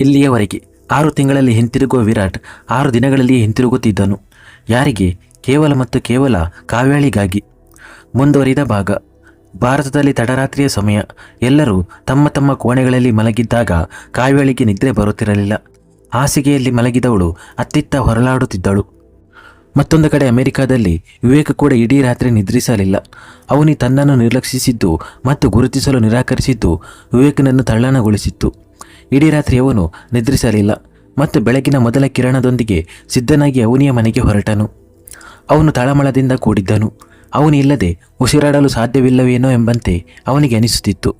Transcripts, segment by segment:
ಇಲ್ಲಿಯವರೆಗೆ 6 ತಿಂಗಳಲ್ಲಿ ಹಿಂತಿರುಗುವ ವಿರಾಟ್ 6 ದಿನಗಳಲ್ಲಿ ಹಿಂತಿರುಗುತ್ತಿದ್ದನು. ಯಾರಿಗೆ? ಕೇವಲ ಮತ್ತು ಕೇವಲ ಕಾವ್ಯಾಳಿಗಾಗಿ. ಮುಂದುವರಿದ ಭಾಗ. ಭಾರತದಲ್ಲಿ ತಡರಾತ್ರಿಯ ಸಮಯ. ಎಲ್ಲರೂ ತಮ್ಮ ತಮ್ಮ ಕೋಣೆಗಳಲ್ಲಿ ಮಲಗಿದ್ದಾಗ ಕಾವ್ಯಾಳಿಗೆ ನಿದ್ರೆ ಬರುತ್ತಿರಲಿಲ್ಲ. ಹಾಸಿಗೆಯಲ್ಲಿ ಮಲಗಿದವಳು ಅತ್ತಿತ್ತ ಹೊರಳಾಡುತ್ತಿದ್ದಳು. ಮತ್ತೊಂದು ಕಡೆ ಅಮೆರಿಕಾದಲ್ಲಿ ವಿವೇಕ್ ಕೂಡ ಇಡೀ ರಾತ್ರಿ ನಿದ್ರಿಸಲಿಲ್ಲ. ಅವನಿ ತನ್ನನ್ನು ನಿರ್ಲಕ್ಷಿಸಿದ್ದು ಮತ್ತು ಗುರುತಿಸಲು ನಿರಾಕರಿಸಿದ್ದು ವಿವೇಕ್ನನ್ನು ತಲ್ಲಣಗೊಳಿಸಿತ್ತು. ಇಡೀ ರಾತ್ರಿ ಅವನು ನಿದ್ರಿಸಲಿಲ್ಲ ಮತ್ತು ಬೆಳಗಿನ ಮೊದಲ ಕಿರಣದೊಂದಿಗೆ ಸಿದ್ಧನಾಗಿ ಅವನಿಯ ಮನೆಗೆ ಹೊರಟನು. ಅವನು ತಳಮಳದಿಂದ ಕೂಡಿದ್ದನು. ಅವನು ಇಲ್ಲದೆ ಉಸಿರಾಡಲು ಸಾಧ್ಯವಿಲ್ಲವೇನೋ ಎಂಬಂತೆ ಅವನಿಗೆ ಅನಿಸುತ್ತಿತ್ತು.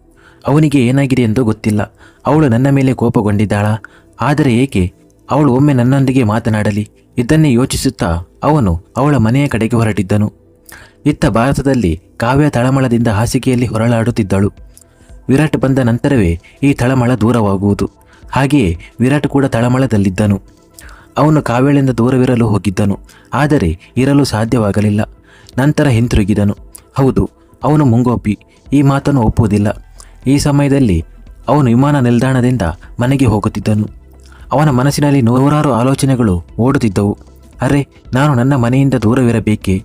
ಅವನಿಗೆ ಏನಾಗಿದೆ ಎಂದು ಗೊತ್ತಿಲ್ಲ. ಅವಳು ನನ್ನ ಮೇಲೆ ಕೋಪಗೊಂಡಿದ್ದಾಳಾ? ಆದರೆ ಏಕೆ? ಅವಳು ಒಮ್ಮೆ ನನ್ನೊಂದಿಗೆ ಮಾತನಾಡಲಿ. ಇದನ್ನೇ ಯೋಚಿಸುತ್ತಾ ಅವನು ಅವಳ ಮನೆಯ ಕಡೆಗೆ ಹೊರಟಿದ್ದನು. ಇತ್ತ ಭಾರತದಲ್ಲಿ ಕಾವ್ಯ ತಳಮಳದಿಂದ ಹಾಸಿಗೆಯಲ್ಲಿ ಹೊರಳಾಡುತ್ತಿದ್ದಳು. ವಿರಾಟ್ ಬಂದ ನಂತರವೇ ಈ ತಳಮಳ ದೂರವಾಗುವುದು. ಹಾಗೆಯೇ ವಿರಾಟ್ ಕೂಡ ತಳಮಳದಲ್ಲಿದ್ದನು. ಅವನು ಕಾವ್ಯಳಿಂದ ದೂರವಿರಲು ಹೋಗಿದ್ದನು. ಆದರೆ ಇರಲು ಸಾಧ್ಯವಾಗಲಿಲ್ಲ. ನಂತರ ಹಿಂತಿರುಗಿದನು. ಹೌದು, ಅವನು ಮುಂಗೋಪಿ. ಈ ಮಾತನ್ನು ಒಪ್ಪುವುದಿಲ್ಲ. ಈ ಸಮಯದಲ್ಲಿ ಅವನು ವಿಮಾನ ನಿಲ್ದಾಣದಿಂದ ಮನೆಗೆ ಹೋಗುತ್ತಿದ್ದನು. ಅವನ ಮನಸ್ಸಿನಲ್ಲಿ ನೂರಾರು ಆಲೋಚನೆಗಳು ಓಡುತ್ತಿದ್ದವು. ಅರೆ, ನಾನು ನನ್ನ ಮನೆಯಿಂದ ದೂರವಿರಬೇಕೇ?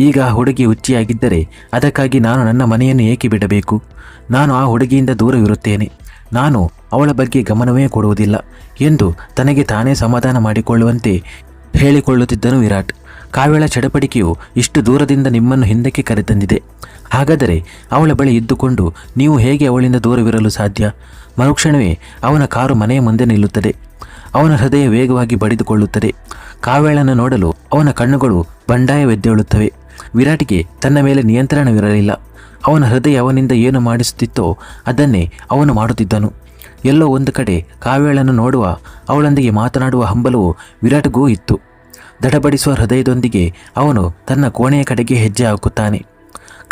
ಈಗ ಆ ಹುಡುಗಿ ಹುಚ್ಚಿಯಾಗಿದ್ದರೆ ಅದಕ್ಕಾಗಿ ನಾನು ನನ್ನ ಮನೆಯನ್ನು ಏಕೆ ಬಿಡಬೇಕು? ನಾನು ಆ ಹುಡುಗಿಯಿಂದ ದೂರವಿರುತ್ತೇನೆ. ನಾನು ಅವಳ ಬಗ್ಗೆ ಗಮನವೇ ಕೊಡುವುದಿಲ್ಲ ಎಂದು ತನಗೆ ತಾನೇ ಸಮಾಧಾನ ಮಾಡಿಕೊಳ್ಳುವಂತೆ ಹೇಳಿಕೊಳ್ಳುತ್ತಿದ್ದನು ವಿರಾಟ್. ಕಾವ್ಯಳ ಚಡಪಡಿಕೆಯು ಇಷ್ಟು ದೂರದಿಂದ ನಿಮ್ಮನ್ನು ಹಿಂದಕ್ಕೆ ಕರೆತಂದಿದೆ. ಹಾಗಾದರೆ ಅವಳ ಬಳಿ ಇದ್ದುಕೊಂಡು ನೀವು ಹೇಗೆ ಅವಳಿಂದ ದೂರವಿರಲು ಸಾಧ್ಯ? ಮರುಕ್ಷಣವೇ ಅವನ ಕಾರು ಮನೆಯ ಮುಂದೆ ನಿಲ್ಲುತ್ತದೆ. ಅವನ ಹೃದಯ ವೇಗವಾಗಿ ಬಡಿದುಕೊಳ್ಳುತ್ತದೆ. ಕಾವ್ಯಳನ್ನು ನೋಡಲು ಅವನ ಕಣ್ಣುಗಳು ಬಂಡಾಯವೆದ್ದೇಳುತ್ತವೆ. ವಿರಾಟ್ಗೆ ತನ್ನ ಮೇಲೆ ನಿಯಂತ್ರಣವಿರಲಿಲ್ಲ. ಅವನ ಹೃದಯ ಅವನಿಂದ ಏನು ಮಾಡಿಸುತ್ತಿತ್ತೋ ಅದನ್ನೇ ಅವನು ಮಾಡುತ್ತಿದ್ದನು. ಎಲ್ಲೋ ಒಂದು ಕಡೆ ಕಾವ್ಯಳನ್ನು ನೋಡುವ, ಅವಳೊಂದಿಗೆ ಮಾತನಾಡುವ ಹಂಬಲವು ವಿರಾಟ್ಗೂ ಇತ್ತು. ದಡಬಡಿಸುವ ಹೃದಯದೊಂದಿಗೆ ಅವನು ತನ್ನ ಕೋಣೆಯ ಕಡೆಗೆ ಹೆಜ್ಜೆ ಹಾಕುತ್ತಾನೆ.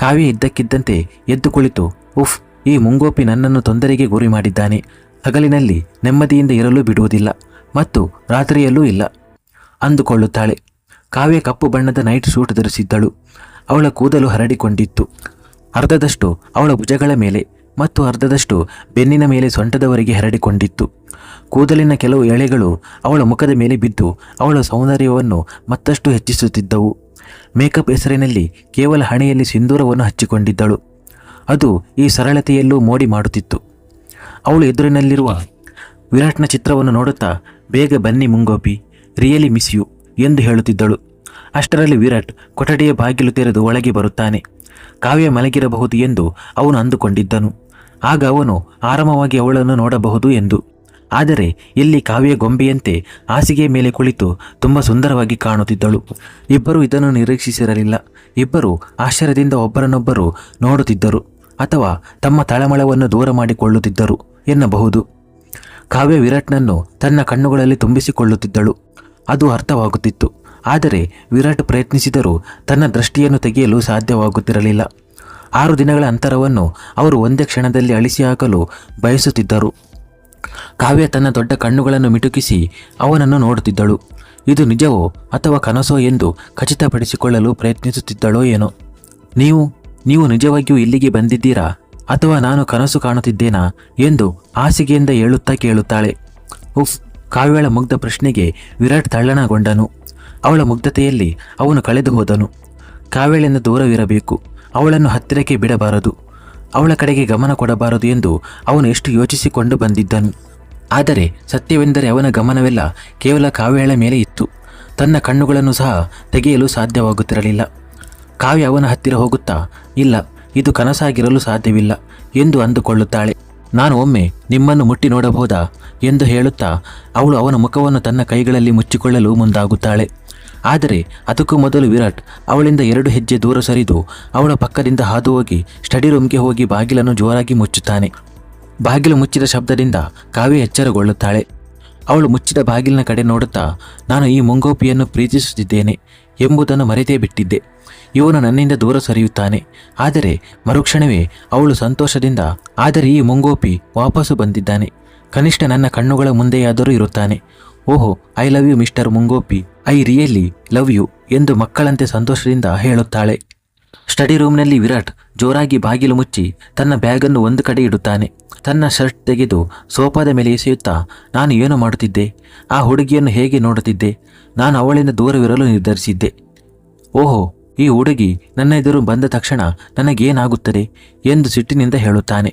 ಕಾವ್ಯ ಇದ್ದಕ್ಕಿದ್ದಂತೆ ಎದ್ದು ಕುಳಿತು, ಉಫ್, ಈ ಮುಂಗೋಪಿ ನನ್ನನ್ನು ತೊಂದರೆಗೆ ಗುರಿ ಮಾಡಿದ್ದಾನೆ. ಹಗಲಿನಲ್ಲಿ ನೆಮ್ಮದಿಯಿಂದ ಇರಲು ಬಿಡುವುದಿಲ್ಲ ಮತ್ತು ರಾತ್ರಿಯಲ್ಲೂ ಇಲ್ಲ ಅಂದುಕೊಳ್ಳುತ್ತಾಳೆ. ಕಾವ್ಯ ಕಪ್ಪು ಬಣ್ಣದ ನೈಟ್ ಸೂಟ್ ಧರಿಸಿದ್ದಳು. ಅವಳ ಕೂದಲು ಹರಡಿಕೊಂಡಿತ್ತು. ಅರ್ಧದಷ್ಟು ಅವಳ ಭುಜಗಳ ಮೇಲೆ ಮತ್ತು ಅರ್ಧದಷ್ಟು ಬೆನ್ನಿನ ಮೇಲೆ ಸೊಂಟದವರೆಗೆ ಹರಡಿಕೊಂಡಿತ್ತು. ಕೂದಲಿನ ಕೆಲವು ಎಳೆಗಳು ಅವಳ ಮುಖದ ಮೇಲೆ ಬಿದ್ದು ಅವಳ ಸೌಂದರ್ಯವನ್ನು ಮತ್ತಷ್ಟು ಹೆಚ್ಚಿಸುತ್ತಿದ್ದವು. ಮೇಕಪ್ ಹೆಸರಿನಲ್ಲಿ ಕೇವಲ ಹಣೆಯಲ್ಲಿ ಸಿಂಧೂರವನ್ನು ಹಚ್ಚಿಕೊಂಡಿದ್ದಳು. ಅದು ಈ ಸರಳತೆಯಲ್ಲೂ ಮೋಡಿ ಮಾಡುತ್ತಿತ್ತು. ಅವಳು ಎದುರಿನಲ್ಲಿರುವ ವಿರಾಟ್ನ ಚಿತ್ರವನ್ನು ನೋಡುತ್ತಾ, ಬೇಗ ಬನ್ನಿ ಮುಂಗೋಪಿ, ರಿಯಲಿ ಮಿಸ್ ಯು ಎಂದು ಹೇಳುತ್ತಿದ್ದಳು. ಅಷ್ಟರಲ್ಲಿ ವಿರಾಟ್ ಕೊಠಡಿಯ ಬಾಗಿಲು ತೆರೆದು ಒಳಗೆ ಬರುತ್ತಾನೆ. ಕಾವ್ಯ ಮಲಗಿರಬಹುದು ಎಂದು ಅವನು ಅಂದುಕೊಂಡಿದ್ದನು. ಆಗ ಅವನು ಆರಾಮವಾಗಿ ಅವಳನ್ನು ನೋಡಬಹುದು ಎಂದು. ಆದರೆ ಇಲ್ಲಿ ಕಾವ್ಯ ಗೊಂಬೆಯಂತೆ ಹಾಸಿಗೆಯ ಮೇಲೆ ಕುಳಿತು ತುಂಬ ಸುಂದರವಾಗಿ ಕಾಣುತ್ತಿದ್ದಳು. ಇಬ್ಬರು ಇದನ್ನು ನಿರೀಕ್ಷಿಸಿರಲಿಲ್ಲ. ಇಬ್ಬರು ಆಶ್ಚರ್ಯದಿಂದ ಒಬ್ಬರನ್ನೊಬ್ಬರು ನೋಡುತ್ತಿದ್ದರು, ಅಥವಾ ತಮ್ಮ ತಳಮಳವನ್ನು ದೂರ ಮಾಡಿಕೊಳ್ಳುತ್ತಿದ್ದರು ಎನ್ನಬಹುದು. ಕಾವ್ಯ ವಿರಾಟ್ನನ್ನು ತನ್ನ ಕಣ್ಣುಗಳಲ್ಲಿ ತುಂಬಿಸಿಕೊಳ್ಳುತ್ತಿದ್ದಳು. ಅದು ಅರ್ಥವಾಗುತ್ತಿತ್ತು. ಆದರೆ ವಿರಾಟ್ ಪ್ರಯತ್ನಿಸಿದರೂ ತನ್ನ ದೃಷ್ಟಿಯನ್ನು ತೆಗೆಯಲು ಸಾಧ್ಯವಾಗುತ್ತಿರಲಿಲ್ಲ. 6 ದಿನಗಳ ಅಂತರವನ್ನು ಅವರು ಒಂದೇ ಕ್ಷಣದಲ್ಲಿ ಅಳಿಸಿ ಹಾಕಲು ಬಯಸುತ್ತಿದ್ದರು. ಕಾವ್ಯ ತನ್ನ ದೊಡ್ಡ ಕಣ್ಣುಗಳನ್ನು ಮಿಟುಕಿಸಿ ಅವನನ್ನು ನೋಡುತ್ತಿದ್ದಳು. ಇದು ನಿಜವೋ ಅಥವಾ ಕನಸೋ ಎಂದು ಖಚಿತಪಡಿಸಿಕೊಳ್ಳಲು ಪ್ರಯತ್ನಿಸುತ್ತಿದ್ದಳೋ ಏನೋ. ನೀವು ನಿಜವಾಗಿಯೂ ಇಲ್ಲಿಗೆ ಬಂದಿದ್ದೀರಾ ಅಥವಾ ನಾನು ಕನಸು ಕಾಣುತ್ತಿದ್ದೇನಾ ಎಂದು ಹಾಸಿಗೆಯಿಂದ ಏಳುತ್ತಾ ಕೇಳುತ್ತಾಳೆ. ಉಫ್! ಕಾವ್ಯಳ ಮುಗ್ಧ ಪ್ರಶ್ನೆಗೆ ವಿರಾಟ್ ತಲ್ಲಣಗೊಂಡನು. ಅವಳ ಮುಗ್ಧತೆಯಲ್ಲಿ ಅವನು ಕಳೆದು ಹೋದನು. ಕಾವ್ಯಳಿಂದ ದೂರವಿರಬೇಕು, ಅವಳನ್ನು ಹತ್ತಿರಕ್ಕೆ ಬಿಡಬಾರದು, ಅವಳ ಕಡೆಗೆ ಗಮನ ಕೊಡಬಾರದು ಎಂದು ಅವನು ಎಷ್ಟು ಯೋಚಿಸಿಕೊಂಡು ಬಂದಿದ್ದನು. ಆದರೆ ಸತ್ಯವೆಂದರೆ ಅವನ ಗಮನವೆಲ್ಲ ಕೇವಲ ಕಾವ್ಯಳ ಮೇಲೆ ಇತ್ತು. ತನ್ನ ಕಣ್ಣುಗಳನ್ನು ಸಹ ತೆಗೆಯಲು ಸಾಧ್ಯವಾಗುತ್ತಿರಲಿಲ್ಲ. ಕಾವ್ಯ ಅವನ ಹತ್ತಿರ ಹೋಗುತ್ತಾ, ಇಲ್ಲ, ಇದು ಕನಸಾಗಿರಲು ಸಾಧ್ಯವಿಲ್ಲ ಎಂದು ಅಂದುಕೊಳ್ಳುತ್ತಾಳೆ. ನಾನು ಒಮ್ಮೆ ನಿಮ್ಮನ್ನು ಮುಟ್ಟಿ ನೋಡಬಹುದಾ ಎಂದು ಹೇಳುತ್ತಾ ಅವಳು ಅವನ ಮುಖವನ್ನು ತನ್ನ ಕೈಗಳಲ್ಲಿ ಮುಚ್ಚಿಕೊಳ್ಳಲು ಮುಂದಾಗುತ್ತಾಳೆ. ಆದರೆ ಅದಕ್ಕೂ ಮೊದಲು ವಿರಾಟ್ ಅವಳಿಂದ 2 ಹೆಜ್ಜೆ ದೂರ ಸರಿದು ಅವಳ ಪಕ್ಕದಿಂದ ಹಾದು ಹೋಗಿ ಸ್ಟಡಿ ರೂಮ್ಗೆ ಹೋಗಿ ಬಾಗಿಲನ್ನು ಜೋರಾಗಿ ಮುಚ್ಚುತ್ತಾನೆ. ಬಾಗಿಲು ಮುಚ್ಚಿದ ಶಬ್ದದಿಂದ ಕಾವ್ಯ ಎಚ್ಚರಗೊಳ್ಳುತ್ತಾಳೆ. ಅವಳು ಮುಚ್ಚಿದ ಬಾಗಿಲಿನ ಕಡೆ ನೋಡುತ್ತಾ, ನಾನು ಈ ಮುಂಗೋಪಿಯನ್ನು ಪ್ರೀತಿಸುತ್ತಿದ್ದೇನೆ ಎಂಬುದನ್ನು ಮರೆತೇ ಬಿಟ್ಟಿದ್ದೆ. ಇವನು ನನ್ನಿಂದ ದೂರ ಸರಿಯುತ್ತಾನೆ. ಆದರೆ ಮರುಕ್ಷಣವೇ ಅವಳು ಸಂತೋಷದಿಂದ, ಆದರೆ ಈ ಮುಂಗೋಪಿ ವಾಪಸ್ಸು ಬಂದಿದ್ದಾನೆ, ಕನಿಷ್ಠ ನನ್ನ ಕಣ್ಣುಗಳ ಮುಂದೆಯಾದರೂ ಇರುತ್ತಾನೆ. ಓಹೋ, ಐ ಲವ್ ಯು ಮಿಸ್ಟರ್ ಮುಂಗೋಪಿ, ಐ ರಿಯಲಿ ಲವ್ ಯು ಎಂದು ಮಕ್ಕಳಂತೆ ಸಂತೋಷದಿಂದ ಹೇಳುತ್ತಾಳೆ. ಸ್ಟಡಿ ರೂಮ್ನಲ್ಲಿ ವಿರಾಟ್ ಜೋರಾಗಿ ಬಾಗಿಲು ಮುಚ್ಚಿ ತನ್ನ ಬ್ಯಾಗನ್ನು ಒಂದು ಕಡೆ ಇಡುತ್ತಾನೆ. ತನ್ನ ಶರ್ಟ್ ತೆಗೆದು ಸೋಫಾದ ಮೇಲೆ ಎಸೆಯುತ್ತಾ, ನಾನು ಏನು ಮಾಡುತ್ತಿದ್ದೆ? ಆ ಹುಡುಗಿಯನ್ನು ಹೇಗೆ ನೋಡುತ್ತಿದ್ದೆ? ನಾನು ಅವಳಿಂದ ದೂರವಿರಲು ನಿರ್ಧರಿಸಿದ್ದೆ. ಓಹೋ, ಈ ಹುಡುಗಿ ನನ್ನ ಎದುರು ಬಂದ ತಕ್ಷಣ ನನಗೇನಾಗುತ್ತದೆ ಎಂದು ಸಿಟ್ಟಿನಿಂದ ಹೇಳುತ್ತಾನೆ.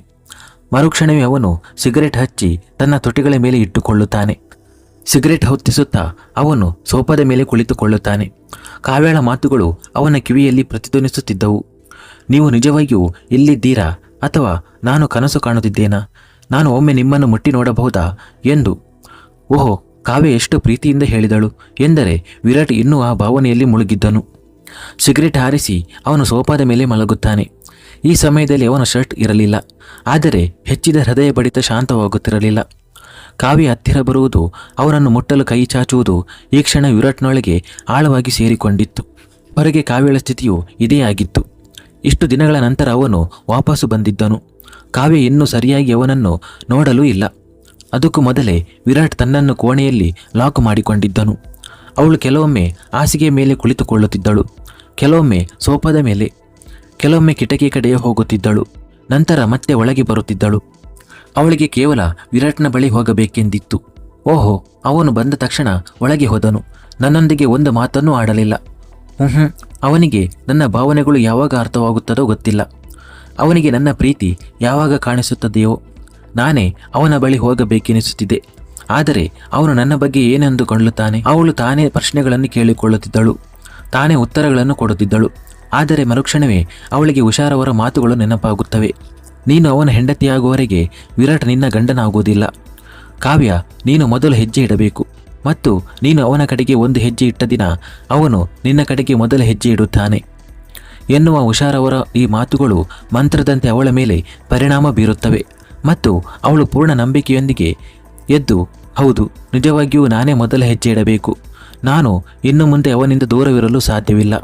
ಮರುಕ್ಷಣವೇ ಅವನು ಸಿಗರೆಟ್ ಹಚ್ಚಿ ತನ್ನ ತೊಟಿಗಳ ಮೇಲೆ ಇಟ್ಟುಕೊಳ್ಳುತ್ತಾನೆ. ಸಿಗರೆಟ್ ಹೊತ್ತಿಸುತ್ತಾ ಅವನು ಸೋಫಾದ ಮೇಲೆ ಕುಳಿತುಕೊಳ್ಳುತ್ತಾನೆ. ಕಾವ್ಯಳ ಮಾತುಗಳು ಅವನ ಕಿವಿಯಲ್ಲಿ ಪ್ರತಿಧ್ವನಿಸುತ್ತಿದ್ದವು. ನೀವು ನಿಜವಾಗಿಯೂ ಇಲ್ಲಿದ್ದೀರಾ ಅಥವಾ ನಾನು ಕನಸು ಕಾಣುತ್ತಿದ್ದೇನಾ? ನಾನು ಒಮ್ಮೆ ನಿಮ್ಮನ್ನು ಮುಟ್ಟಿ ನೋಡಬಹುದಾ ಎಂದು. ಓಹೋ, ಕಾವ್ಯ ಎಷ್ಟು ಪ್ರೀತಿಯಿಂದ ಹೇಳಿದಳು ಎಂದರೆ ವಿರಾಟ್ ಇನ್ನೂ ಆ ಭಾವನೆಯಲ್ಲಿ ಮುಳುಗಿದ್ದನು. ಸಿಗರೆಟ್ ಹಾರಿಸಿ ಅವನು ಸೋಫಾದ ಮೇಲೆ ಮಲಗುತ್ತಾನೆ. ಈ ಸಮಯದಲ್ಲಿ ಅವನ ಶರ್ಟ್ ಇರಲಿಲ್ಲ, ಆದರೆ ಹೆಚ್ಚಿದ ಹೃದಯ ಬಡಿತ ಶಾಂತವಾಗುತ್ತಿರಲಿಲ್ಲ. ಕಾವ್ಯ ಹತ್ತಿರ ಬರುವುದು, ಅವನನ್ನು ಮುಟ್ಟಲು ಕೈ ಚಾಚುವುದು ಈ ಕ್ಷಣ ವಿರಾಟ್ನೊಳಗೆ ಆಳವಾಗಿ ಸೇರಿಕೊಂಡಿತ್ತು. ಹೊರಗೆ ಕಾವ್ಯಳ ಸ್ಥಿತಿಯು ಇದೇ ಆಗಿತ್ತು. ಇಷ್ಟು ದಿನಗಳ ನಂತರ ಅವನು ವಾಪಸ್ಸು ಬಂದಿದ್ದನು. ಕಾವ್ಯ ಇನ್ನೂ ಸರಿಯಾಗಿ ಅವನನ್ನು ನೋಡಲೂ ಇಲ್ಲ. ಅದಕ್ಕೂ ಮೊದಲೇ ವಿರಾಟ್ ತನ್ನನ್ನು ಕೋಣೆಯಲ್ಲಿ ಲಾಕ್ ಮಾಡಿಕೊಂಡಿದ್ದನು. ಅವಳು ಕೆಲವೊಮ್ಮೆ ಹಾಸಿಗೆ ಮೇಲೆ ಕುಳಿತುಕೊಳ್ಳುತ್ತಿದ್ದಳು, ಕೆಲವೊಮ್ಮೆ ಸೋಫಾದ ಮೇಲೆ, ಕೆಲವೊಮ್ಮೆ ಕಿಟಕಿ ಕಡೆಯೇ ಹೋಗುತ್ತಿದ್ದಳು. ನಂತರ ಮತ್ತೆ ಒಳಗೆ ಬರುತ್ತಿದ್ದಳು. ಅವಳಿಗೆ ಕೇವಲ ವಿರಾಟ್ನ ಬಳಿ ಹೋಗಬೇಕೆಂದಿತ್ತು. ಓಹೋ, ಅವನು ಬಂದ ತಕ್ಷಣ ಒಳಗೆ ಹೋದನು. ನನ್ನೊಂದಿಗೆ ಒಂದು ಮಾತನ್ನೂ ಆಡಲಿಲ್ಲ. ಅವನಿಗೆ ನನ್ನ ಭಾವನೆಗಳು ಯಾವಾಗ ಅರ್ಥವಾಗುತ್ತದೋ ಗೊತ್ತಿಲ್ಲ. ಅವನಿಗೆ ನನ್ನ ಪ್ರೀತಿ ಯಾವಾಗ ಕಾಣಿಸುತ್ತದೆಯೋ ನಾನೇ ಅವನ ಬಳಿ ಹೋಗಬೇಕೆನಿಸುತ್ತಿದೆ. ಆದರೆ ಅವನು ನನ್ನ ಬಗ್ಗೆ ಏನೆಂದುಕೊಳ್ಳುತ್ತಾನೆ? ಅವಳು ತಾನೇ ಪ್ರಶ್ನೆಗಳನ್ನು ಕೇಳಿಕೊಳ್ಳುತ್ತಿದ್ದಳು, ತಾನೇ ಉತ್ತರಗಳನ್ನು ಕೊಡುತ್ತಿದ್ದಳು. ಆದರೆ ಮರುಕ್ಷಣವೇ ಅವಳಿಗೆ ಉಷಾರವರ ಮಾತುಗಳು ನೆನಪಾಗುತ್ತವೆ. ನೀನು ಅವನ ಹೆಂಡತಿಯಾಗುವವರೆಗೆ ವಿರಾಟ್ ನಿನ್ನ ಗಂಡನಾಗುವುದಿಲ್ಲ. ಕಾವ್ಯ, ನೀನು ಮೊದಲು ಹೆಜ್ಜೆ ಇಡಬೇಕು ಮತ್ತು ನೀನು ಅವನ ಕಡೆಗೆ ಒಂದು ಹೆಜ್ಜೆ ಇಟ್ಟ ದಿನ ಅವನು ನಿನ್ನ ಕಡೆಗೆ ಮೊದಲ ಹೆಜ್ಜೆ ಇಡುತ್ತಾನೆ ಎನ್ನುವ ಉಷಾರವರ ಈ ಮಾತುಗಳು ಮಂತ್ರದಂತೆ ಅವಳ ಮೇಲೆ ಪರಿಣಾಮ ಬೀರುತ್ತವೆ. ಮತ್ತು ಅವಳು ಪೂರ್ಣ ನಂಬಿಕೆಯೊಂದಿಗೆ ಎದ್ದು, ಹೌದು, ನಿಜವಾಗಿಯೂ ನಾನೇ ಮೊದಲ ಹೆಜ್ಜೆ ಇಡಬೇಕು. ನಾನು ಇನ್ನು ಮುಂದೆ ಅವನಿಂದ ದೂರವಿರಲು ಸಾಧ್ಯವಿಲ್ಲ.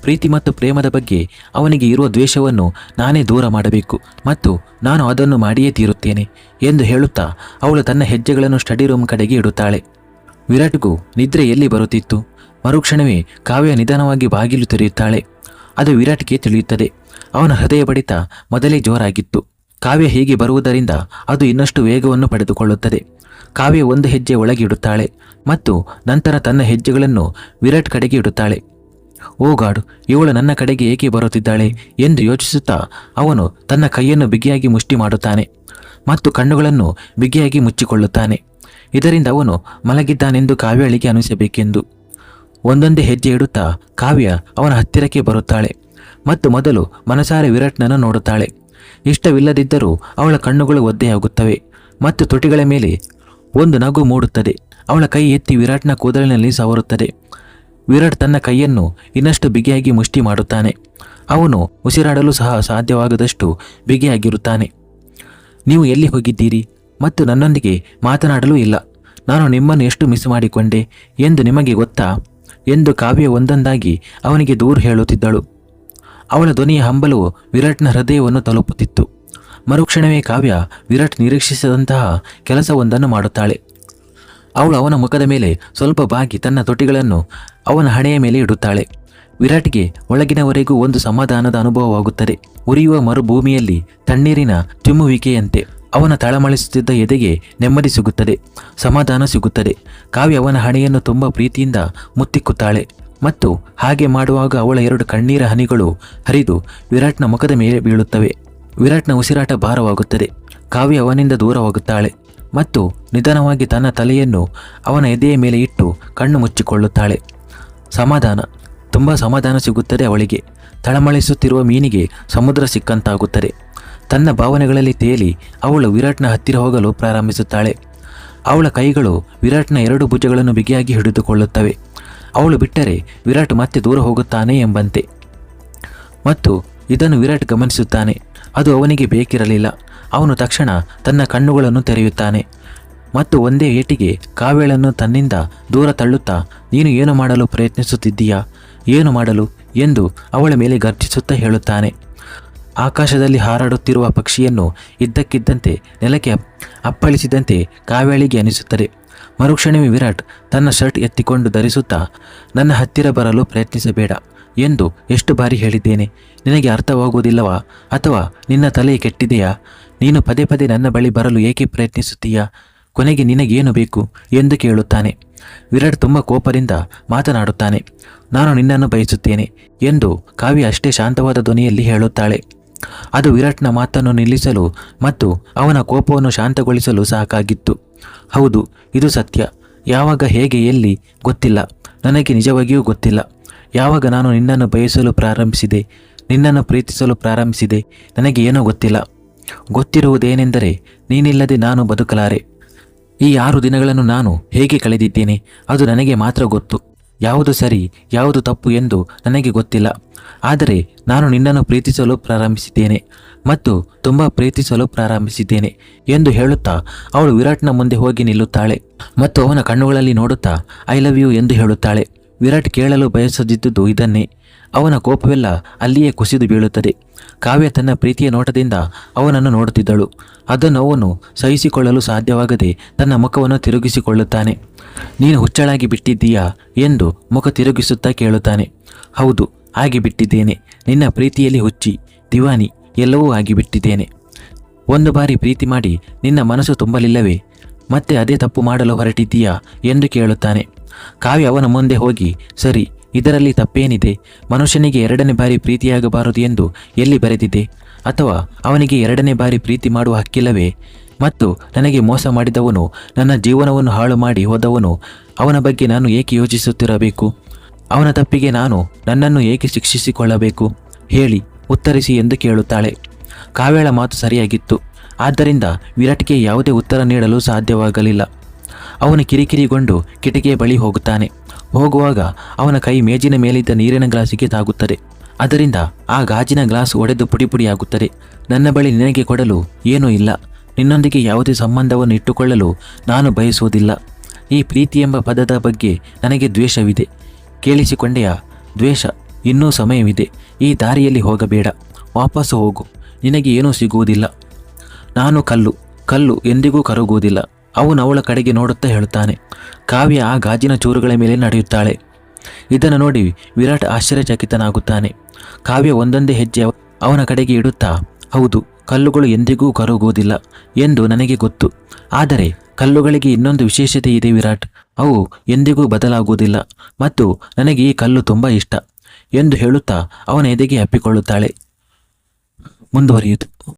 ಪ್ರೀತಿ ಮತ್ತು ಪ್ರೇಮದ ಬಗ್ಗೆ ಅವನಿಗೆ ಇರುವ ದ್ವೇಷವನ್ನು ನಾನೇ ದೂರ ಮಾಡಬೇಕು ಮತ್ತು ನಾನು ಅದನ್ನು ಮಾಡಿಯೇ ತೀರುತ್ತೇನೆ ಎಂದು ಹೇಳುತ್ತಾ ಅವಳು ತನ್ನ ಹೆಜ್ಜೆಗಳನ್ನು ಸ್ಟಡಿ ರೂಮ್ ಕಡೆಗೆ ಇಡುತ್ತಾಳೆ. ವಿರಾಟ್ಗೂ ನಿದ್ರೆ ಎಲ್ಲಿ ಬರುತ್ತಿತ್ತು. ಮರುಕ್ಷಣವೇ ಕಾವ್ಯ ನಿಧಾನವಾಗಿ ಬಾಗಿಲು ತೆರೆಯುತ್ತಾಳೆ. ಅದು ವಿರಾಟ್ಗೆ ತಿಳಿಯುತ್ತದೆ. ಅವನ ಹೃದಯ ಬಡಿತ ಮೊದಲೇ ಜೋರಾಗಿತ್ತು. ಕಾವ್ಯ ಹೀಗೆ ಬರುವುದರಿಂದ ಅದು ಇನ್ನಷ್ಟು ವೇಗವನ್ನು ಪಡೆದುಕೊಳ್ಳುತ್ತದೆ. ಕಾವ್ಯ ಒಂದು ಹೆಜ್ಜೆ ಒಳಗೆ ಇಡುತ್ತಾಳೆ ಮತ್ತು ನಂತರ ತನ್ನ ಹೆಜ್ಜೆಗಳನ್ನು ವಿರಾಟ್ ಕಡೆಗೆ ಇಡುತ್ತಾಳೆ. ಓ ಗಾಡ್, ಇವಳು ನನ್ನ ಕಡೆಗೆ ಏಕೆ ಬರುತ್ತಿದ್ದಾಳೆ ಎಂದು ಯೋಚಿಸುತ್ತಾ ಅವನು ತನ್ನ ಕೈಯನ್ನು ಬಿಗಿಯಾಗಿ ಮುಷ್ಟಿ ಮಾಡುತ್ತಾನೆ ಮತ್ತು ಕಣ್ಣುಗಳನ್ನು ಬಿಗಿಯಾಗಿ ಮುಚ್ಚಿಕೊಳ್ಳುತ್ತಾನೆ. ಇದರಿಂದ ಅವನು ಮಲಗಿದ್ದಾನೆಂದು ಕಾವ್ಯಳಿಗೆ ಅನಿಸಬೇಕೆಂದು. ಒಂದೊಂದೇ ಹೆಜ್ಜೆ ಇಡುತ್ತಾ ಕಾವ್ಯ ಅವನ ಹತ್ತಿರಕ್ಕೆ ಬರುತ್ತಾಳೆ ಮತ್ತು ಮೊದಲು ಮನಸಾರೆ ವಿರಾಟ್ನನ್ನು ನೋಡುತ್ತಾಳೆ. ಇಷ್ಟವಿಲ್ಲದಿದ್ದರೂ ಅವಳ ಕಣ್ಣುಗಳು ಒದ್ದೆಯಾಗುತ್ತವೆ ಮತ್ತು ತುಟಿಗಳ ಮೇಲೆ ಒಂದು ನಗು ಮೂಡುತ್ತದೆ. ಅವಳ ಕೈ ಎತ್ತಿ ವಿರಾಟ್ನ ಕೂದಲಿನಲ್ಲಿ ಸವರುತ್ತದೆ. ವಿರಾಟ್ ತನ್ನ ಕೈಯನ್ನು ಇನ್ನಷ್ಟು ಬಿಗಿಯಾಗಿ ಮುಷ್ಟಿ ಮಾಡುತ್ತಾನೆ. ಅವನು ಉಸಿರಾಡಲು ಸಹ ಸಾಧ್ಯವಾಗದಷ್ಟು ಬಿಗಿಯಾಗಿರುತ್ತಾನೆ. ನೀವು ಎಲ್ಲಿ ಹೋಗಿದ್ದೀರಿ ಮತ್ತು ನನ್ನೊಂದಿಗೆ ಮಾತನಾಡಲೂ ಇಲ್ಲ. ನಾನು ನಿಮ್ಮನ್ನು ಎಷ್ಟು ಮಿಸ್ ಮಾಡಿಕೊಂಡೆ ಎಂದು ನಿಮಗೆ ಗೊತ್ತಾ ಎಂದು ಕಾವ್ಯ ಒಂದೊಂದಾಗಿ ಅವನಿಗೆ ದೂರ ಹೇಳುತ್ತಿದ್ದಳು. ಅವಳ ಧ್ವನಿಯ ಹಂಬಲವು ವಿರಾಟ್ನ ಹೃದಯವನ್ನು ತಲುಪುತ್ತಿತ್ತು. ಮರುಕ್ಷಣವೇ ಕಾವ್ಯ ವಿರಾಟ್ ನಿರೀಕ್ಷಿಸದಂತಹ ಕೆಲಸವೊಂದನ್ನು ಮಾಡುತ್ತಾಳೆ. ಅವಳು ಅವನ ಮುಖದ ಮೇಲೆ ಸ್ವಲ್ಪ ಬಾಗಿ ತನ್ನ ತೊಟಿಗಳನ್ನು ಅವನ ಹಣೆಯ ಮೇಲೆ ಇಡುತ್ತಾಳೆ. ವಿರಾಟ್ಗೆ ಒಳಗಿನವರೆಗೂ ಒಂದು ಸಮಾಧಾನದ ಅನುಭವವಾಗುತ್ತದೆ. ಉರಿಯುವ ಮರುಭೂಮಿಯಲ್ಲಿ ತಣ್ಣೀರಿನ ಚಿಮ್ಮುವಿಕೆಯಂತೆ ಅವನ ತಳಮಳಿಸುತ್ತಿದ್ದ ಎದೆಗೆ ನೆಮ್ಮದಿ ಸಿಗುತ್ತದೆ, ಸಮಾಧಾನ ಸಿಗುತ್ತದೆ. ಕಾವ್ಯ ಅವನ ಹಣೆಯನ್ನು ತುಂಬ ಪ್ರೀತಿಯಿಂದ ಮುತ್ತಿಕ್ಕುತ್ತಾಳೆ ಮತ್ತು ಹಾಗೆ ಮಾಡುವಾಗ ಅವಳ 2 ಕಣ್ಣೀರ ಹನಿಗಳು ಹರಿದು ವಿರಾಟ್ನ ಮುಖದ ಮೇಲೆ ಬೀಳುತ್ತವೆ. ವಿರಾಟ್ನ ಉಸಿರಾಟ ಭಾರವಾಗುತ್ತದೆ. ಕಾವ್ಯ ಅವನಿಂದ ದೂರವಾಗುತ್ತಾಳೆ ಮತ್ತು ನಿಧಾನವಾಗಿ ತನ್ನ ತಲೆಯನ್ನು ಅವನ ಎದೆಯ ಮೇಲೆ ಇಟ್ಟು ಕಣ್ಣು ಮುಚ್ಚಿಕೊಳ್ಳುತ್ತಾಳೆ. ಸಮಾಧಾನ, ತುಂಬ ಸಮಾಧಾನ ಸಿಗುತ್ತದೆ ಅವಳಿಗೆ. ತಳಮಳಿಸುತ್ತಿರುವ ಮೀನಿಗೆ ಸಮುದ್ರ ಸಿಕ್ಕಂತಾಗುತ್ತದೆ. ತನ್ನ ಭಾವನೆಗಳಲ್ಲಿ ತೇಲಿ ಅವಳು ವಿರಾಟ್ನ ಹತ್ತಿರ ಹೋಗಲು ಪ್ರಾರಂಭಿಸುತ್ತಾಳೆ. ಅವಳ ಕೈಗಳು ವಿರಾಟ್ನ 2 ಭುಜಗಳನ್ನು ಬಿಗಿಯಾಗಿ ಹಿಡಿದುಕೊಳ್ಳುತ್ತವೆ. ಅವಳು ಬಿಟ್ಟರೆ ವಿರಾಟ್ ಮತ್ತೆ ದೂರ ಹೋಗುತ್ತಾನೆ ಎಂಬಂತೆ. ಮತ್ತು ಇದನ್ನು ವಿರಾಟ್ ಗಮನಿಸುತ್ತಾನೆ. ಅದು ಅವನಿಗೆ ಬೇಕಿರಲಿಲ್ಲ. ಅವನು ತಕ್ಷಣ ತನ್ನ ಕಣ್ಣುಗಳನ್ನು ತೆರೆಯುತ್ತಾನೆ ಮತ್ತು ಒಂದೇ ಏಟಿಗೆ ಕಾವ್ಯಳನ್ನು ತನ್ನಿಂದ ದೂರ ತಳ್ಳುತ್ತಾ, ನೀನು ಏನು ಮಾಡಲು ಪ್ರಯತ್ನಿಸುತ್ತಿದ್ದೀಯಾ? ಏನು ಮಾಡಲು ಎಂದು ಅವಳ ಮೇಲೆ ಗರ್ಜಿಸುತ್ತಾ ಹೇಳುತ್ತಾನೆ. ಆಕಾಶದಲ್ಲಿ ಹಾರಾಡುತ್ತಿರುವ ಪಕ್ಷಿಯನ್ನು ಇದ್ದಕ್ಕಿದ್ದಂತೆ ನೆಲಕ್ಕೆ ಅಪ್ಪಳಿಸಿದಂತೆ ಕಾವ್ಯಳಿಗೆ ಅನಿಸುತ್ತದೆ. ಮರುಕ್ಷಣವೇ ವಿರಾಟ್ ತನ್ನ ಶರ್ಟ್ ಎತ್ತಿಕೊಂಡು ಧರಿಸುತ್ತಾ, ನನ್ನ ಹತ್ತಿರ ಬರಲು ಪ್ರಯತ್ನಿಸಬೇಡ ಎಂದು ಎಷ್ಟು ಬಾರಿ ಹೇಳಿದ್ದೇನೆ. ನಿನಗೆ ಅರ್ಥವಾಗುವುದಿಲ್ಲವಾ? ಅಥವಾ ನಿನ್ನ ತಲೆ ಕೆಟ್ಟಿದೆಯಾ? ನೀನು ಪದೇ ಪದೇ ನನ್ನ ಬಳಿ ಬರಲು ಏಕೆ ಪ್ರಯತ್ನಿಸುತ್ತೀಯಾ? ಕೊನೆಗೆ ನಿನಗೇನು ಬೇಕು ಎಂದು ಕೇಳುತ್ತಾನೆ. ವಿರಾಟ್ ತುಂಬ ಕೋಪದಿಂದ ಮಾತನಾಡುತ್ತಾನೆ. ನಾನು ನಿನ್ನನ್ನು ಬಯಸುತ್ತೇನೆ ಎಂದು ಕಾವ್ಯ ಅಷ್ಟೇ ಶಾಂತವಾದ ಧ್ವನಿಯಲ್ಲಿ ಹೇಳುತ್ತಾಳೆ. ಅದು ವಿರಾಟ್ನ ಮಾತನ್ನು ನಿಲ್ಲಿಸಲು ಮತ್ತು ಅವನ ಕೋಪವನ್ನು ಶಾಂತಗೊಳಿಸಲು ಸಾಕಾಗಿತ್ತು. ಹೌದು, ಇದು ಸತ್ಯ. ಯಾವಾಗ, ಹೇಗೆ, ಎಲ್ಲಿ ಗೊತ್ತಿಲ್ಲ. ನನಗೆ ನಿಜವಾಗಿಯೂ ಗೊತ್ತಿಲ್ಲ. ಯಾವಾಗ ನಾನು ನಿನ್ನನ್ನು ಬಯಸಲು ಪ್ರಾರಂಭಿಸಿದೆ, ನಿನ್ನನ್ನು ಪ್ರೀತಿಸಲು ಪ್ರಾರಂಭಿಸಿದೆ, ನನಗೆ ಏನೂ ಗೊತ್ತಿಲ್ಲ. ಗೊತ್ತಿರುವುದೇನೆಂದರೆ ನೀನಿಲ್ಲದೆ ನಾನು ಬದುಕಲಾರೆ. ಈ 6 ದಿನಗಳನ್ನು ನಾನು ಹೇಗೆ ಕಳೆದಿದ್ದೇನೆ ಅದು ನನಗೆ ಮಾತ್ರ ಗೊತ್ತು. ಯಾವುದು ಸರಿ, ಯಾವುದು ತಪ್ಪು ಎಂದು ನನಗೆ ಗೊತ್ತಿಲ್ಲ. ಆದರೆ ನಾನು ನಿನ್ನನ್ನು ಪ್ರೀತಿಸಲು ಪ್ರಾರಂಭಿಸಿದ್ದೇನೆ ಮತ್ತು ತುಂಬ ಪ್ರೀತಿಸಲು ಪ್ರಾರಂಭಿಸಿದ್ದೇನೆ ಎಂದು ಹೇಳುತ್ತಾ ಅವಳು ವಿರಾಟ್ನ ಮುಂದೆ ಹೋಗಿ ನಿಲ್ಲುತ್ತಾಳೆ ಮತ್ತು ಅವನ ಕಣ್ಣುಗಳಲ್ಲಿ ನೋಡುತ್ತಾ ಐ ಲವ್ ಯು ಎಂದು ಹೇಳುತ್ತಾಳೆ. ವಿರಾಟ್ ಕೇಳಲು ಬಯಸದಿದ್ದುದು ಇದನ್ನೇ. ಅವನ ಕೋಪವೆಲ್ಲ ಅಲ್ಲಿಯೇ ಕುಸಿದು ಬೀಳುತ್ತದೆ. ಕಾವ್ಯ ತನ್ನ ಪ್ರೀತಿಯ ನೋಟದಿಂದ ಅವನನ್ನು ನೋಡುತ್ತಿದ್ದಳು. ಅದನ್ನು ಅವನು ಸಹಿಸಿಕೊಳ್ಳಲು ಸಾಧ್ಯವಾಗದೆ ತನ್ನ ಮುಖವನ್ನು ತಿರುಗಿಸಿಕೊಳ್ಳುತ್ತಾನೆ. ನೀನು ಹುಚ್ಚಳಾಗಿ ಬಿಟ್ಟಿದ್ದೀಯಾ ಎಂದು ಮುಖ ತಿರುಗಿಸುತ್ತಾ ಕೇಳುತ್ತಾನೆ. ಹೌದು, ಆಗಿಬಿಟ್ಟಿದ್ದೇನೆ. ನಿನ್ನ ಪ್ರೀತಿಯಲ್ಲಿ ಹುಚ್ಚಿ, ದಿವಾನಿ, ಎಲ್ಲವೂ ಆಗಿಬಿಟ್ಟಿದ್ದೇನೆ. ಒಂದು ಬಾರಿ ಪ್ರೀತಿ ಮಾಡಿ ನಿನ್ನ ಮನಸ್ಸು ತುಂಬಲಿಲ್ಲವೇ? ಮತ್ತೆ ಅದೇ ತಪ್ಪು ಮಾಡಲು ಹೊರಟಿದ್ದೀಯಾ ಎಂದು ಕೇಳುತ್ತಾನೆ. ಕಾವ್ಯ ಅವನ ಮುಂದೆ ಹೋಗಿ, ಸರಿ, ಇದರಲ್ಲಿ ತಪ್ಪೇನಿದೆ? ಮನುಷ್ಯನಿಗೆ 2ನೇ ಬಾರಿ ಪ್ರೀತಿಯಾಗಬಾರದು ಎಂದು ಎಲ್ಲಿ ಬರೆದಿದೆ? ಅಥವಾ ಅವನಿಗೆ 2ನೇ ಬಾರಿ ಪ್ರೀತಿ ಮಾಡುವ ಹಕ್ಕಿಲ್ಲವೇ? ಮತ್ತು ನನಗೆ ಮೋಸ ಮಾಡಿದವನು, ನನ್ನ ಜೀವನವನ್ನು ಹಾಳು ಮಾಡಿ ಹೋದವನು, ಅವನ ಬಗ್ಗೆ ನಾನು ಏಕೆ ಯೋಚಿಸುತ್ತಿರಬೇಕು? ಅವನ ತಪ್ಪಿಗೆ ನಾನು ನನ್ನನ್ನು ಏಕೆ ಶಿಕ್ಷಿಸಿಕೊಳ್ಳಬೇಕು? ಹೇಳಿ, ಉತ್ತರಿಸಿ ಎಂದು ಕೇಳುತ್ತಾಳೆ. ಕಾವ್ಯಳ ಮಾತು ಸರಿಯಾಗಿತ್ತು. ಆದ್ದರಿಂದ ವಿರಾಟ್ಗೆ ಯಾವುದೇ ಉತ್ತರ ನೀಡಲು ಸಾಧ್ಯವಾಗಲಿಲ್ಲ. ಅವನು ಕಿರಿಕಿರಿಗೊಂಡು ಕಿಟಕಿಯ ಬಳಿ ಹೋಗುತ್ತಾನೆ. ಹೋಗುವಾಗ ಅವನ ಕೈ ಮೇಜಿನ ಮೇಲಿದ್ದ ನೀರಿನ ಗ್ಲಾಸಿಗೆ ತಾಗುತ್ತದೆ. ಅದರಿಂದ ಆ ಗಾಜಿನ ಗ್ಲಾಸ್ ಒಡೆದು ಪುಡಿಪುಡಿಯಾಗುತ್ತದೆ. ನನ್ನ ಬಳಿ ನಿನಗೆ ಕೊಡಲು ಏನೂ ಇಲ್ಲ. ನಿನ್ನೊಂದಿಗೆ ಯಾವುದೇ ಸಂಬಂಧವನ್ನು ಇಟ್ಟುಕೊಳ್ಳಲು ನಾನು ಬಯಸುವುದಿಲ್ಲ. ಈ ಪ್ರೀತಿ ಎಂಬ ಪದದ ಬಗ್ಗೆ ನನಗೆ ದ್ವೇಷವಿದೆ. ಕೇಳಿಸಿಕೊಂಡೆಯಾ? ದ್ವೇಷ. ಇನ್ನೂ ಸಮಯವಿದೆ. ಈ ದಾರಿಯಲ್ಲಿ ಹೋಗಬೇಡ. ವಾಪಸ್ಸು ಹೋಗು. ನಿನಗೆ ಏನೂ ಸಿಗುವುದಿಲ್ಲ. ನಾನು ಕಲ್ಲು ಎಂದಿಗೂ ಕರಗುವುದಿಲ್ಲ. ಅವನು ಅವಳ ಕಡೆಗೆ ನೋಡುತ್ತಾ ಹೇಳುತ್ತಾನೆ. ಕಾವ್ಯ ಆ ಗಾಜಿನ ಚೂರುಗಳ ಮೇಲೆ ನಡೆಯುತ್ತಾಳೆ. ಇದನ್ನು ನೋಡಿ ವಿರಾಟ್ ಆಶ್ಚರ್ಯಚಕಿತನಾಗುತ್ತಾನೆ. ಕಾವ್ಯ ಒಂದೊಂದೇ ಹೆಜ್ಜೆ ಅವನ ಕಡೆಗೆ ಇಡುತ್ತಾ, ಹೌದು, ಕಲ್ಲುಗಳು ಎಂದಿಗೂ ಕರಗುವುದಿಲ್ಲ ಎಂದು ನನಗೆ ಗೊತ್ತು. ಆದರೆ ಕಲ್ಲುಗಳಿಗೆ ಇನ್ನೊಂದು ವಿಶೇಷತೆ ಇದೆ ವಿರಾಟ್. ಅವು ಎಂದಿಗೂ ಬದಲಾಗುವುದಿಲ್ಲ ಮತ್ತು ನನಗೆ ಈ ಕಲ್ಲು ತುಂಬ ಇಷ್ಟ ಎಂದು ಹೇಳುತ್ತಾ ಅವನ ಎದೆಗೆ ಅಪ್ಪಿಕೊಳ್ಳುತ್ತಾಳೆ. ಮುಂದುವರಿಯಿತು.